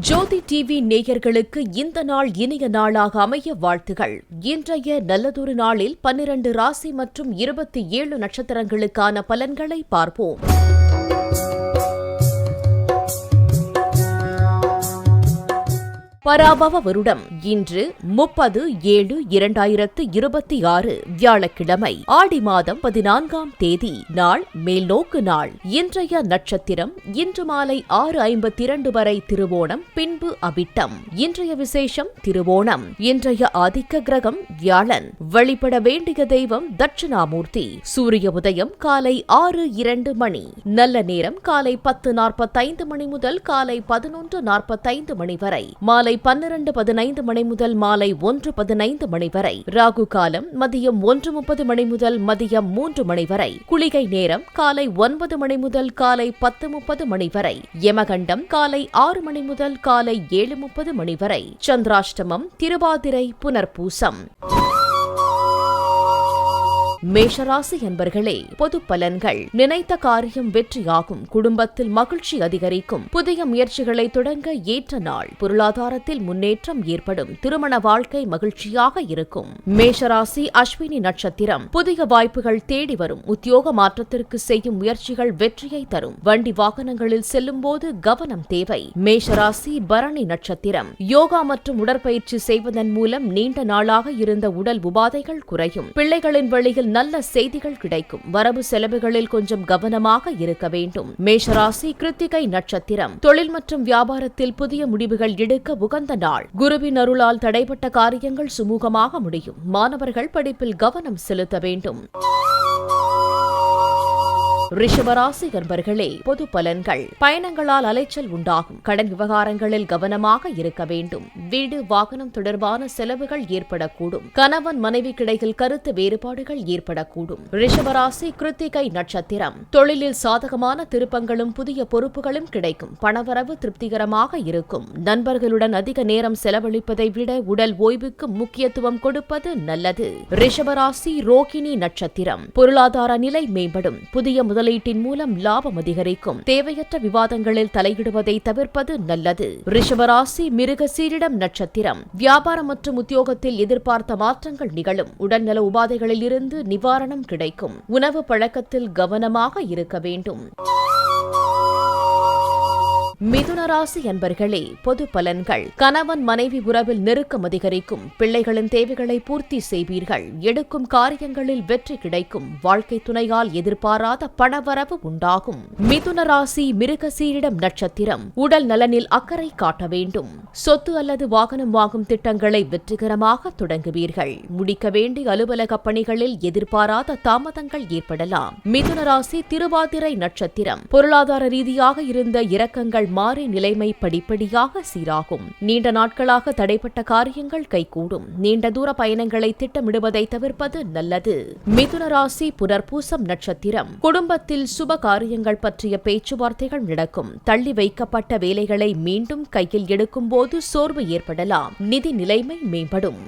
ஜோதி TV நேயர்களுக்கு இந்த நாள் இனிய நாளாக அமைய வாழ்த்துகள். இன்றைய நல்லதொரு நாளில் 12 ராசி மற்றும் 27 நட்சத்திரங்களுக்கான பலன்களை பார்ப்போம். பராபவ வருடம் இன்று 30/7/2026 வியாழக்கிழமை, ஆடி மாதம் 14ஆம் தேதி, நாள் மேல்நோக்கு நாள். இன்றைய நட்சத்திரம் இன்று மாலை 6:52 வரை திருவோணம், பின்பு அவிட்டம். இன்றைய விசேஷம் திருவோணம். இன்றைய ஆதிக்க கிரகம் வியாழன். வழிபட வேண்டிய தெய்வம் தட்சிணாமூர்த்தி. சூரிய உதயம் காலை 6:02 மணி. நல்ல நேரம் காலை 10:45 மணி முதல் காலை 11:45 மணி வரை. மாலை 12:15 மணி முதல் மாலை 1:15 மணி வரை. ராகு காலம் மதியம் 1:30 மணி முதல் மதியம் 3 மணி வரை. குளிகை நேரம் காலை 9 மணி முதல் காலை 10:30 மணி வரை. யமகண்டம் காலை 6 மணி முதல் காலை 7:30 மணி வரை. சந்திராஷ்டமம் திருவாதிரை புனர்பூசம். மேஷராசி என்பர்களே, பொது பலன்கள். நினைத்த காரியம் வெற்றியாகும். குடும்பத்தில் மகிழ்ச்சி அதிகரிக்கும். புதிய முயற்சிகளை தொடங்க ஏற்ற நாள். பொருளாதாரத்தில் முன்னேற்றம் ஏற்படும். திருமண வாழ்க்கை மகிழ்ச்சியாக இருக்கும். மேஷராசி அஸ்வினி நட்சத்திரம். புதிய வாய்ப்புகள் தேடி வரும். உத்தியோக மாற்றத்திற்கு செய்யும் முயற்சிகள் வெற்றியை தரும். வண்டி வாகனங்களில் செல்லும் போது கவனம் தேவை. மேஷராசி பரணி நட்சத்திரம். யோகா மற்றும் உடற்பயிற்சி செய்வதன் மூலம் நீண்ட நாளாக இருந்த உடல் உபாதைகள் குறையும். பிள்ளைகளின் வழியில் நல்ல செய்திகள் கிடைக்கும். வரவு செலவுகளில் கொஞ்சம் கவனமாக இருக்க வேண்டும். மேஷராசி கிருத்திகை நட்சத்திரம். தொழில் மற்றும் வியாபாரத்தில் புதிய முடிவுகள் எடுக்க உகந்த நாள். குருவின் அருளால் தடைப்பட்ட காரியங்கள் சுமூகமாக முடியும். மாணவர்கள் படிப்பில் கவனம் செலுத்த வேண்டும். ரிஷபராசி என்பர்களே, பொது பலன்கள். பயணங்களால் அலைச்சல் உண்டாகும். கடன் விவகாரங்களில் கவனமாக இருக்க வேண்டும். வீடு வாகனம் தொடர்பான செலவுகள் ஏற்படக்கூடும். கணவன் மனைவி கிடையில் கருத்து வேறுபாடுகள் ஏற்படக்கூடும். ரிஷபராசி கிருத்திகை நட்சத்திரம். தொழிலில் சாதகமான திருப்பங்களும் புதிய பொறுப்புகளும் கிடைக்கும். பணவரவு திருப்திகரமாக இருக்கும். நண்பர்களுடன் அதிக நேரம் செலவழிப்பதை விட உடல் ஓய்வுக்கு முக்கியத்துவம் கொடுப்பது நல்லது. ரிஷபராசி ரோகிணி நட்சத்திரம். பொருளாதார நிலை மேம்படும். புதிய முதலீட்டின் மூலம் லாபம் அதிகரிக்கும். தேவையற்ற விவாதங்களில் தலையிடுவதை தவிர்ப்பது நல்லது. ரிஷபராசி மிருகசீரிடம் நட்சத்திரம். வியாபாரம் மற்றும் உத்தியோகத்தில் எதிர்பார்த்த மாற்றங்கள் நிகழும். உடல்நல உபாதைகளில் இருந்து நிவாரணம் கிடைக்கும். உணவு பழக்கத்தில் கவனமாக இருக்க வேண்டும். மிதுனராசி என்பர்களே, பொது பலன்கள். கணவன் மனைவி உறவில் நெருக்கம் அதிகரிக்கும். பிள்ளைகளின் தேவைகளை பூர்த்தி செய்வீர்கள். எடுக்கும் காரியங்களில் வெற்றி கிடைக்கும். வாழ்க்கை துணையால் எதிர்பாராத பணவரவு உண்டாகும். மிதுனராசி மிருகசீரிடம் நட்சத்திரம். உடல் நலனில் அக்கறை காட்ட வேண்டும். சொத்து அல்லது வாகனம் வாங்கும் திட்டங்களை வெற்றிகரமாக தொடங்குவீர்கள். முடிக்க வேண்டிய அலுவலக பணிகளில் எதிர்பாராத தாமதங்கள் ஏற்படலாம். மிதுனராசி திருவாதிரை நட்சத்திரம். பொருளாதார ரீதியாக இருந்த இரக்கங்கள் மாறி நிலைமை படிப்படியாக சீராகும். நீண்ட நாட்களாக தடைப்பட்ட காரியங்கள் கைகூடும். நீண்ட தூர பயணங்களை திட்டமிடுவதை தவிர்ப்பது நல்லது. மிதுன ராசி புனர்பூசம் நட்சத்திரம். குடும்பத்தில் சுப காரியங்கள் பற்றிய பேச்சுவார்த்தைகள் நடக்கும். தள்ளி வைக்கப்பட்ட வேலைகளை மீண்டும் கையில் எடுக்கும் போது சோர்வு ஏற்படலாம். நிதி நிலைமை மேம்படும்.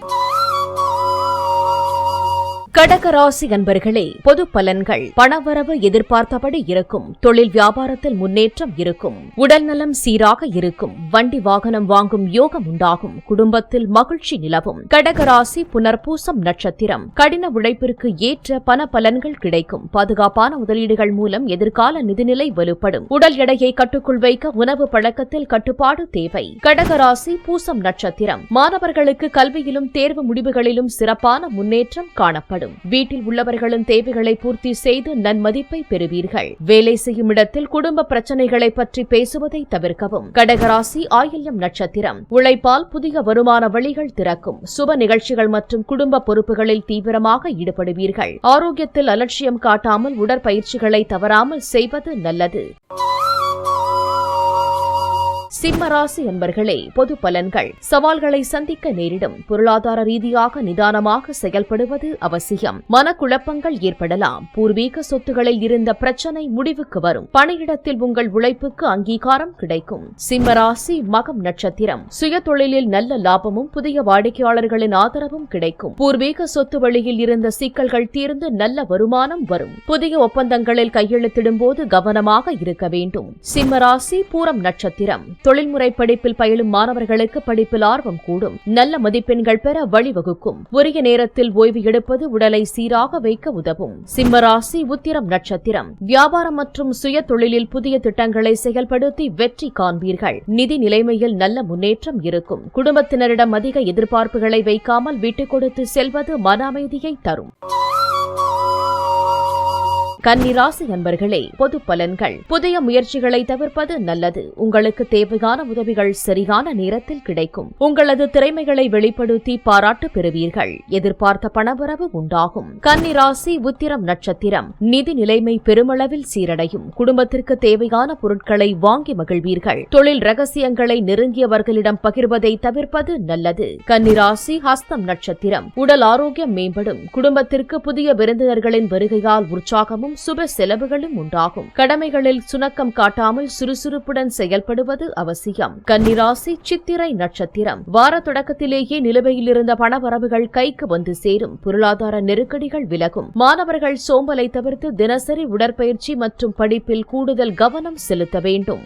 கடகராசி அன்பர்களே, பொது பலன்கள். பணவரவு எதிர்பார்த்தபடி இருக்கும். தொழில் வியாபாரத்தில் முன்னேற்றம் இருக்கும். உடல்நலம் சீராக இருக்கும். வண்டி வாகனம் வாங்கும் யோகம் உண்டாகும். குடும்பத்தில் மகிழ்ச்சி நிலவும். கடகராசி புனர்பூசம் நட்சத்திரம். கடின உழைப்பிற்கு ஏற்ற பண பலன்கள் கிடைக்கும். பாதுகாப்பான முதலீடுகள் மூலம் எதிர்கால நிதிநிலை வலுப்படும். உடல் எடையை கட்டுக்குள் வைக்க உணவு பழக்கத்தில் கட்டுப்பாடு தேவை. கடகராசி பூசம் நட்சத்திரம். மாணவர்களுக்கு கல்வியிலும் தேர்வு முடிவுகளிலும் சிறப்பான முன்னேற்றம் காணப்படும். வீட்டில் உள்ளவர்களின் தேவைகளை பூர்த்தி செய்து நன்மதிப்பை பெறுவீர்கள். வேலை செய்யும் இடத்தில் குடும்ப பிரச்சனைகளை பற்றி பேசுவதை தவிர்க்கவும். கடகராசி ஆயில்யம் நட்சத்திரம். உழைப்பால் புதிய வருமான வழிகள் திறக்கும். சுப நிகழ்ச்சிகள் மற்றும் குடும்ப பொறுப்புகளில் தீவிரமாக ஈடுபடுவீர்கள். ஆரோக்கியத்தில் அலட்சியம் காட்டாமல் உடற்பயிற்சிகளை தவறாமல் செய்வது நல்லது. சிம்மராசி என்பர்களே, பொது பலன்கள். சவால்களை சந்திக்க நேரிடும். பொருளாதார ரீதியாக நிதானமாக செயல்படுவது அவசியம். மனக்குழப்பங்கள் ஏற்படலாம். பூர்வீக சொத்துகளில் இருந்த பிரச்சனை முடிவுக்கு வரும். பணியிடத்தில் உங்கள் உழைப்புக்கு அங்கீகாரம் கிடைக்கும். சிம்மராசி மகம் நட்சத்திரம். சுய தொழிலில் நல்ல லாபமும் புதிய வாடிக்கையாளர்களின் ஆதரவும் கிடைக்கும். பூர்வீக சொத்து வழியில் இருந்த சிக்கல்கள் தீர்ந்து நல்ல வருமானம் வரும். புதிய ஒப்பந்தங்களில் கையெழுத்திடும் போது கவனமாக இருக்க வேண்டும். சிம்மராசி பூரம் நட்சத்திரம். தொழில்முறை படிப்பில் பயிலும் மாணவர்களுக்கு படிப்பில் ஆர்வம் கூடும். நல்ல மதிப்பெண்கள் பெற வழிவகுக்கும். உரிய நேரத்தில் ஓய்வு எடுப்பது உடலை சீராக வைக்க உதவும். சிம்ம ராசி உத்திரம் நட்சத்திரம். வியாபாரம் மற்றும் சுய தொழிலில் புதிய திட்டங்களை செயல்படுத்தி வெற்றி காண்பீர்கள். நிதி நிலைமையில் நல்ல முன்னேற்றம் இருக்கும். குடும்பத்தினரிடம் அதிக எதிர்பார்ப்புகளை வைக்காமல் விட்டுக் கொடுத்து செல்வது மன அமைதியை தரும். கன்னி ராசி அன்பர்களே, பொது பலன்கள். புதிய முயற்சிகளை தவிர்ப்பது நல்லது. உங்களுக்கு தேவையான உதவிகள் சரியான நேரத்தில் கிடைக்கும். உங்களது திறமைகளை வெளிப்படுத்தி பாராட்டு பெறுவீர்கள். எதிர்பார்த்த பணவரவு உண்டாகும். கன்னி ராசி உத்திரம் நட்சத்திரம். நிதி நிலைமை பெருமளவில் சீரடையும். குடும்பத்திற்கு தேவையான பொருட்களை வாங்கி மகிழ்வீர்கள். தொழில் ரகசியங்களை நெருங்கியவர்களிடம் பகிர்வதை தவிர்ப்பது நல்லது. கன்னி ராசி ஹஸ்தம் நட்சத்திரம். உடல் ஆரோக்கியம் மேம்படும். குடும்பத்திற்கு புதிய விருந்தினர்களின் வருகையால் உற்சாகமும் சுப செலவுகளும் உண்டாகும். கடமைகளில் சுணக்கம் காட்டாமல் சுறுசுறுப்புடன் செயல்படுவது அவசியம். கன்னிராசி சித்திரை நட்சத்திரம். வார தொடக்கத்திலேயே நிலுவையில் இருந்த பணவரவுகள் கைக்கு வந்து சேரும். பொருளாதார நெருக்கடிகள் விலகும். மாணவர்கள் சோம்பலை தவிர்த்து தினசரி உடற்பயிற்சி மற்றும் படிப்பில் கூடுதல் கவனம் செலுத்த வேண்டும்.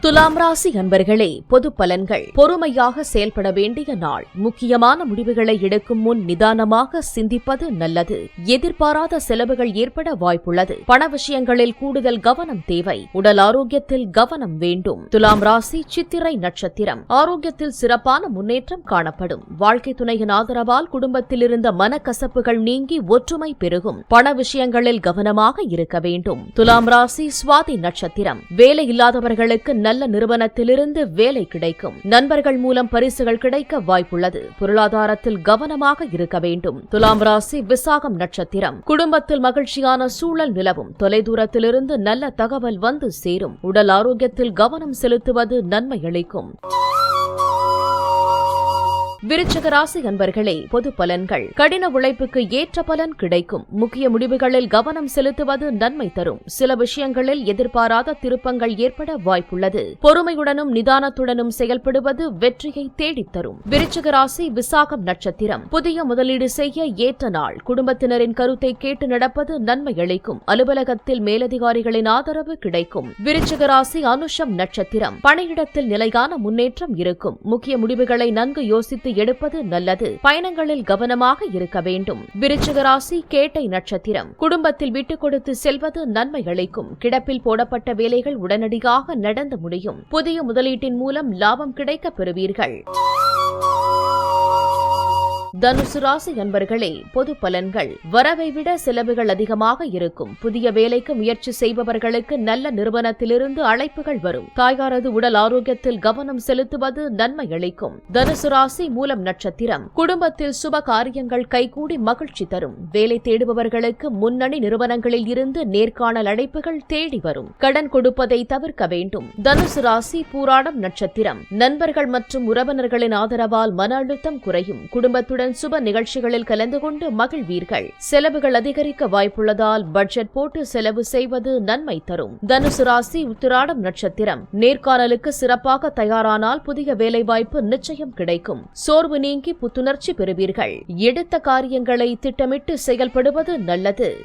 துலாம் ராசி அன்பர்களே, பொது பலன்கள். பொறுமையாக செயல்பட வேண்டிய நாள். முக்கியமான முடிவுகளை எடுக்கும் முன் நிதானமாக சிந்திப்பது நல்லது. எதிர்பாராத செலவுகள் ஏற்பட வாய்ப்புள்ளது. பண விஷயங்களில் கூடுதல் கவனம் தேவை. உடல் ஆரோக்கியத்தில் கவனம் வேண்டும். துலாம் ராசி சித்திரை நட்சத்திரம். ஆரோக்கியத்தில் சிறப்பான முன்னேற்றம் காணப்படும். வாழ்க்கை துணையின் ஆதரவால் குடும்பத்தில் இருந்த மனக்கசப்புகள் நீங்கி ஒற்றுமை பெருகும். பண விஷயங்களில் கவனமாக இருக்க வேண்டும். துலாம் ராசி சுவாதி நட்சத்திரம். வேலை இல்லாதவர்களுக்கு நல்ல நிறுவனத்திலிருந்து வேலை கிடைக்கும். நண்பர்கள் மூலம் பரிசுகள் கிடைக்க வாய்ப்புள்ளது. பொருளாதாரத்தில் கவனமாக இருக்க வேண்டும். துலாம் ராசி விசாகம் நட்சத்திரம். குடும்பத்தில் மகிழ்ச்சியான சூழல் நிலவும். தொலைதூரத்திலிருந்து நல்ல தகவல் வந்து சேரும். உடல் ஆரோக்கியத்தில் கவனம் செலுத்துவது நன்மை அளிக்கும். விருச்சிக ராசி அன்பர்களே, பொது பலன்கள். கடின உழைப்புக்கு ஏற்ற பலன் கிடைக்கும். முக்கிய முடிவுகளில் கவனம் செலுத்துவது நன்மை தரும். சில விஷயங்களில் எதிர்பாராத திருப்பங்கள் ஏற்பட வாய்ப்புள்ளது. பொறுமையுடனும் நிதானத்துடனும் செயல்படுவது வெற்றியை தேடித்தரும். விருச்சிக ராசி விசாகம் நட்சத்திரம். புதிய முதலீடு செய்ய ஏற்ற நாள். குடும்பத்தினரின் கருத்தை கேட்டு நடப்பது நன்மை அளிக்கும். அலுவலகத்தில் மேலதிகாரிகளின் ஆதரவு கிடைக்கும். விருச்சிக ராசி அனுஷம் நட்சத்திரம். பணியிடத்தில் நிலையான முன்னேற்றம் இருக்கும். முக்கிய முடிவுகளை நன்கு யோசித்து எடுப்பது நல்லது. பயணங்களில் கவனமாக இருக்க வேண்டும். விருச்சிக ராசி கேட்டை நட்சத்திரம். குடும்பத்தில் விட்டுக் கொடுத்து செல்வது நன்மை அளிக்கும். கிடப்பில் போடப்பட்ட வேலைகள் உடனடியாக நடந்து முடியும். புதிய முதலீட்டின் மூலம் லாபம் கிடைக்கப் பெறுவீர்கள். தனுசு ராசி அன்பர்களே, பொது பலன்கள். வரவை விட செலவுகள் அதிகமாக இருக்கும். புதிய வேலைக்கு முயற்சி செய்பவர்களுக்கு நல்ல நிறுவனத்திலிருந்து அழைப்புகள் வரும். தாயாரது உடல் ஆரோக்கியத்தில் கவனம் செலுத்துவது நன்மை அளிக்கும். தனுசு ராசி மூலம் நட்சத்திரம். குடும்பத்தில் சுப காரியங்கள் கைகூடி மகிழ்ச்சி தரும். வேலை தேடுபவர்களுக்கு முன்னணி நிறுவனங்களில் இருந்து நேர்காணல் அழைப்புகள் தேடி வரும். கடன் கொடுப்பதை தவிர்க்க வேண்டும். தனுசு ராசி பூராடம் நட்சத்திரம். நண்பர்கள் மற்றும் உறவினர்களின் ஆதரவால் மன அழுத்தம் குறையும். குடும்பத்துடன் சுப நிகழ்ச்சிகளில் கலந்து கொண்டு மகிழ்வீர்கள். செலவுகள் அதிகரிக்க வாய்ப்புள்ளதால் பட்ஜெட் போட்டு செலவு செய்வது நன்மை தரும். தனுசு ராசி உத்திராடம் நட்சத்திரம். நேர்காணலுக்கு சிறப்பாக தயாரானால் புதிய வேலைவாய்ப்பு நிச்சயம் கிடைக்கும். சோர்வு நீங்கி புத்துணர்ச்சி பெறுவீர்கள். எடுத்த காரியங்களை திட்டமிட்டு செயல்படுவது நல்லது.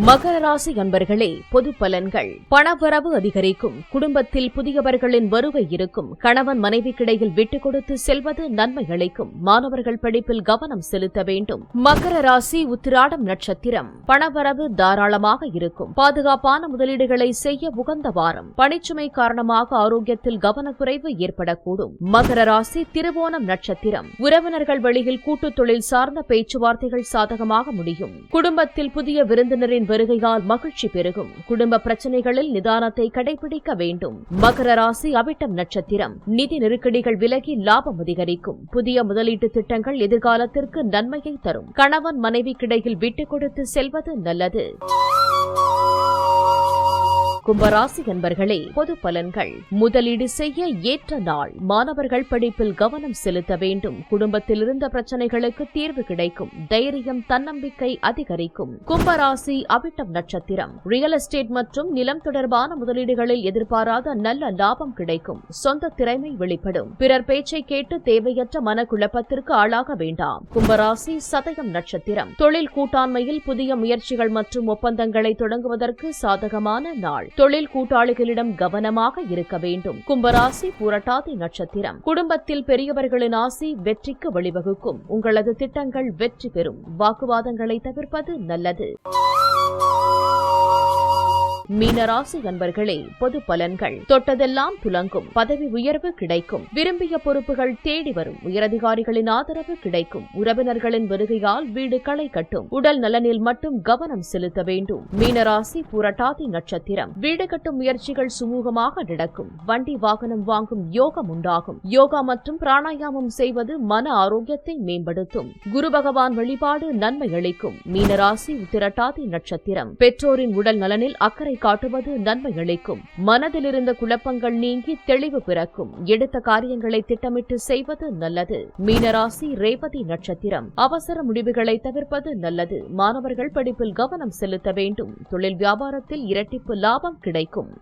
மகர ராசி அன்பர்களே, பொது பலன்கள். பணவரவு அதிகரிக்கும். குடும்பத்தில் புதியவர்களின் வருகை இருக்கும். கணவன் மனைவிக்கிடையில் விட்டுக் கொடுத்து செல்வது நன்மை அளிக்கும். மாணவர்கள் படிப்பில் கவனம் செலுத்த வேண்டும். மகர ராசி உத்திராடம் நட்சத்திரம். பணவரவு தாராளமாக இருக்கும். பாதுகாப்பான முதலீடுகளை செய்ய உகந்த வாரம். பணிச்சுமை காரணமாக ஆரோக்கியத்தில் கவனக்குறைவு ஏற்படக்கூடும். மகர ராசி திருவோணம் நட்சத்திரம். உறவினர்கள் வழியில் கூட்டுத் தொழில் சார்ந்த பேச்சுவார்த்தைகள் சாதகமாக முடியும். குடும்பத்தில் புதிய விருந்தினரின் வருகையால் மகிழ்ச்சி பெருகும். குடும்ப பிரச்சனைகளில் நிதானத்தை கடைபிடிக்க வேண்டும். மகர ராசி அவிட்டம் நட்சத்திரம். நிதி நெருக்கடிகள் விலகி லாபம் அதிகரிக்கும். புதிய முதலீட்டு திட்டங்கள் எதிர்காலத்திற்கு நன்மையை தரும். கணவன் மனைவிக்கிடையில் விட்டுக் கொடுத்து செல்வது நல்லது. கும்பராசி என்பர்களே, பொது பலன்கள். முதலீடு செய்ய ஏற்ற நாள். மாணவர்கள் படிப்பில் கவனம் செலுத்த வேண்டும். குடும்பத்தில் இருந்த பிரச்சனைகளுக்கு தீர்வு கிடைக்கும். தைரியம், தன்னம்பிக்கை அதிகரிக்கும். கும்பராசி அவிட்டம் நட்சத்திரம். ரியல் எஸ்டேட் மற்றும் நிலம் தொடர்பான முதலீடுகளில் எதிர்பாராத நல்ல லாபம் கிடைக்கும். சொந்த திறமை வெளிப்படும். பிறர் பேச்சை கேட்டு தேவையற்ற மனக்குழப்பத்திற்கு ஆளாக வேண்டாம். கும்பராசி சதயம் நட்சத்திரம். தொழில் கூட்டாண்மையில் புதிய முயற்சிகள் மற்றும் ஒப்பந்தங்களை தொடங்குவதற்கு சாதகமான நாள். தொழில் கூட்டாளிகளிடம் கவனமாக இருக்க வேண்டும். கும்பராசி பூரட்டாதி நட்சத்திரம். குடும்பத்தில் பெரியவர்களின் ஆசி வெற்றிக்கு வழிவகுக்கும். உங்களது திட்டங்கள் வெற்றி பெறும். வாக்குவாதங்களை தவிர்ப்பது நல்லது. மீனராசி அன்பர்களே, பொது பலன்கள். தொட்டதெல்லாம் துலங்கும். பதவி உயர்வு கிடைக்கும். விரும்பிய பொறுப்புகள் தேடி வரும். உயரதிகாரிகளின் ஆதரவு கிடைக்கும். உறவினர்களின் வருகையால் வீடு களை கட்டும். உடல் நலனில் மட்டும் கவனம் செலுத்த வேண்டும். மீனராசி பூரட்டாதி நட்சத்திரம். வீடு கட்டும் முயற்சிகள் சுமூகமாக நடக்கும். வண்டி வாகனம் வாங்கும் யோகம் உண்டாகும். யோகா மற்றும் பிராணாயாமம் செய்வது மன ஆரோக்கியத்தை மேம்படுத்தும். குரு பகவான் வழிபாடு நன்மை அளிக்கும். மீனராசி உத்திரட்டாதி நட்சத்திரம். பெற்றோரின் உடல் நலனில் அக்கறை காட்டுவது நன்மை அளிக்கும். மனதில் இருந்த குழப்பங்கள் நீங்கி தெளிவு பிறக்கும். எடுத்த காரியங்களை திட்டமிட்டு செய்வது நல்லது. மீனராசி ரேவதி நட்சத்திரம். அவசர முடிவுகளை தவிர்ப்பது நல்லது. மாணவர்கள் படிப்பில் கவனம் செலுத்த வேண்டும். தொழில் வியாபாரத்தில் இரட்டிப்பு லாபம் கிடைக்கும்.